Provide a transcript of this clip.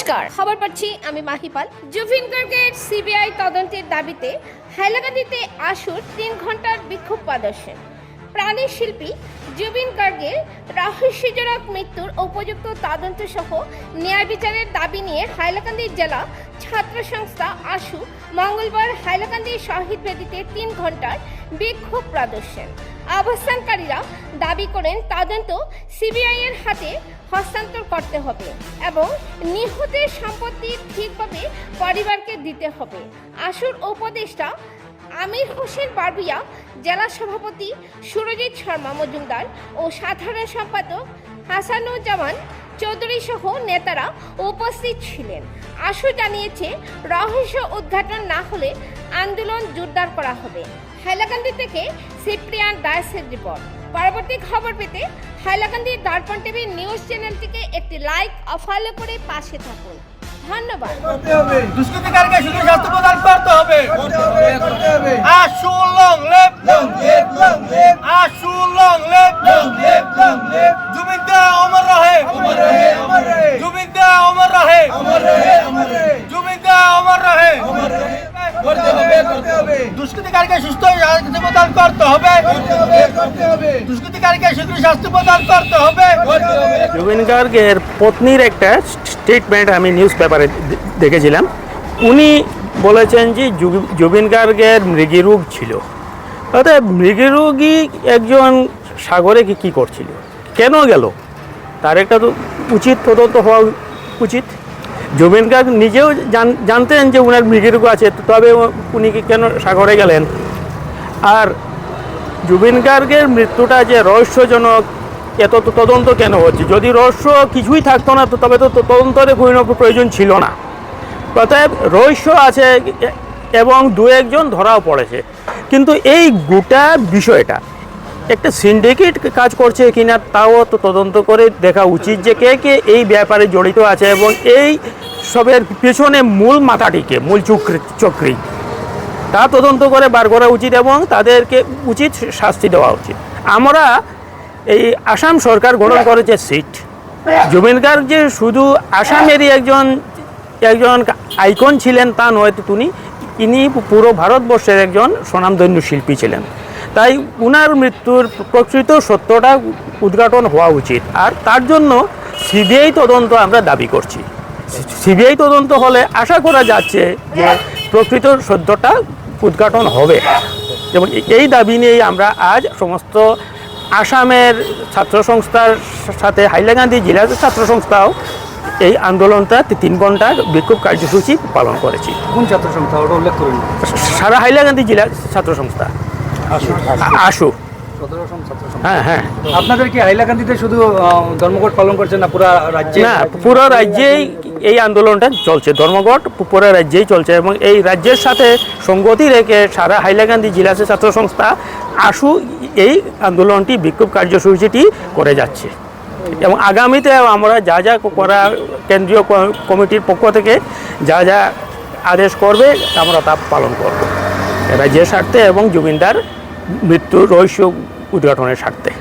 নমস্কার, খবর পাচ্ছি আমি মাহিপাল। জুবিন গার্গের সিবিআই তদন্তের দাবিতে হাইলাকান্দিতে আশুর 3 ঘন্টার বিক্ষোভ প্রদর্শন। প্রাণী শিল্পী জুবিন গার্গের রহস্যজনক মৃত্যুর উপযুক্ত তদন্ত সহ ন্যায় বিচারের দাবি নিয়ে হাইলাকান্দি জেলা ছাত্র সংস্থা আশু মঙ্গলবার হাইলাকান্দি শহীদ বেদিতে 3 ঘন্টার বিক্ষোভ প্রদর্শন। অবস্থানকারীরা দাবি করেন তদন্ত সিবিআই এর হাতে হস্তান্তর করতে হবে এবং নিহতের সম্পত্তি ঠিকভাবে পরিবারকে দিতে হবে। আশুর উপদেষ্টা আমির হোসেন বারবিয়া, জেলা সভাপতি সুরজিৎ শর্মা মজুমদার ও সাধারণ সম্পাদক হাসানুজ্জামান চৌধুরী সহ নেতারা উপস্থিত ছিলেন। আশু জানিয়েছে, রহস্য উদ্ঘাটন না হলে আন্দোলন জোরদার করা হবে। হাইলাকান্দি থেকে সিপ্রিয়ান দাসের রিপোর্ট। পরবর্তী খবর পেতে হাইলাকান্দি দর্পণ টিভি নিউজ চ্যানেলটিকে একটি লাইক ও ফলো করে পাশে থাকুন। ধন্যবাদ। দুষ্কৃতিকারীকে শুধু শাস্তি প্রদান করতে হবে। আশু লং লিভ, আশু লং লিভ, জুবিন দা অমর রহে, জুবিন দা অমর রহে, জুবিন দা অমর রহে। দুষ্কৃতিকারীকে সুস্থ শাস্তি প্রদান করতে হবে, দুষ্কৃতিকারীকে শীঘ্র শাস্তি প্রদান করতে হবে। জুবিন গার্গের পত্নীর একটা স্টেটমেন্ট আমি নিউজ পেপারে দেখেছিলাম। উনি বলেছেন যে জুবিন গার্গের মৃগীরোগ ছিল। অর্থাৎ মৃগীরোগী একজন সাগরে কি করছিল, কেন গেল, তার একটা তো উচিত তদন্ত হওয়া উচিত। জুবিন গার্গ নিজেও জানতেন যে ওনার মৃগীরোগ আছে, তবে উনি কেন সাগরে গেলেন? আর জুবিন গার্গের মৃত্যুটা যে রহস্যজনক, এত তদন্ত কেন হচ্ছে? যদি রহস্য কিছুই থাকতো না, তো তবে তো তদন্তের কোনো প্রয়োজন ছিল না। অতএব রহস্য আছে এবং 2-1 ধরাও পড়েছে, কিন্তু এই গোটা বিষয়টা একটা সিন্ডিকেট কাজ করছে কিনা তাও তো তদন্ত করে দেখা উচিত, যে কে কে এই ব্যাপারে জড়িত আছে এবং এই সবের পেছনে মূল মাথাটিকে, মূল চক্রী, তা তদন্ত করে বার করা উচিত এবং তাদেরকে উচিত শাস্তি দেওয়া উচিত। আমরা এই আসাম সরকার গঠন করেছে সিট। জুবিন গার্গ যে শুধু আসামেরই একজন আইকন ছিলেন তা নয়, তিনি পুরো ভারতবর্ষের একজন স্বনামধন্য শিল্পী ছিলেন। তাই উনার মৃত্যুর প্রকৃত সত্যটা উদ্ঘাটন হওয়া উচিত, আর তার জন্য সিবিআই তদন্ত আমরা দাবি করছি। সিবিআই তদন্ত হলে আশা করা যাচ্ছে যে প্রকৃত সত্যটা উদ্ঘাটন হবে এবং এই দাবি নিয়েই আমরা আজ সমস্ত আসামের ছাত্র সংস্থার সাথে হাইলাকান্দি জেলার ছাত্র সংস্থাও এই আন্দোলনটা 3 ঘন্টার বিক্ষোভ কার্যসূচি পালন করেছি। কোন ছাত্র সংস্থা ওটা উল্লেখ করুন। সারা হাইলাকান্দি জেলার ছাত্র সংস্থা আশু। হ্যাঁ হ্যাঁ। আপনাদের কি হাইলাকান্দিতে শুধু ধর্মঘট পালন করছেন না পুরো রাজ্যে? না, পুরো রাজ্যেই এই আন্দোলনটা চলছে। ধর্মঘট পুরো রাজ্যেই চলছে এবং এই রাজ্যের সাথে সঙ্গতি রেখে সারা হাইলাকান্দি জেলা ছাত্র সংস্থা আশু এই আন্দোলনটি, বিক্ষোভ কার্যসূচিটি করে যাচ্ছে এবং আগামীতে আমরা যা যা করা কেন্দ্রীয় কমিটির পক্ষ থেকে যা যা আদেশ করবে আমরা তা পালন করব রাজ্যের স্বার্থে এবং জুবিনদার মৃত্যুর রহস্য উদ্ঘাটনের স্বার্থে।